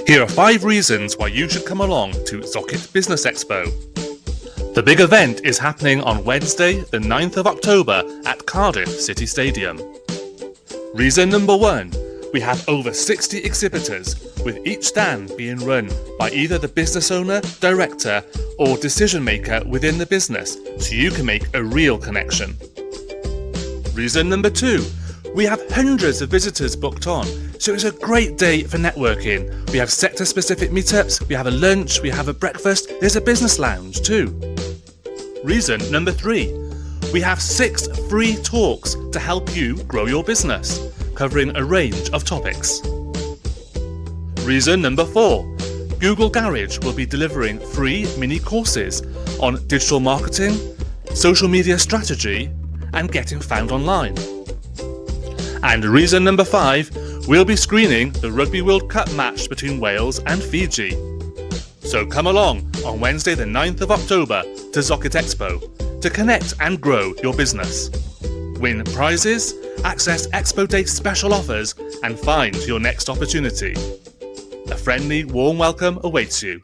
Here are 5 reasons why you should come along to Zokit Business Expo. The big event is happening on Wednesday, the 9th of October at Cardiff City Stadium. Reason number 1. We have over 60 exhibitors, with each stand being run by either the business owner, director, or decision maker within the business, so you can make a real connection. Reason number 2. We have hundreds of visitors booked on, so it's a great day for networking. We have sector-specific meetups, we have a lunch, we have a breakfast, there's a business lounge too. Reason number 3. We have 6 free talks to help you grow your business, covering a range of topics. Reason number 4. Google Garage will be delivering free mini courses on digital marketing, social media strategy, and getting found online. And reason number 5, we'll be screening the Rugby World Cup match between Wales and Fiji. So come along on Wednesday the 9th of October to Zokit Expo to connect and grow your business. Win prizes, access Expo Day special offers, and find your next opportunity. A friendly, warm welcome awaits you.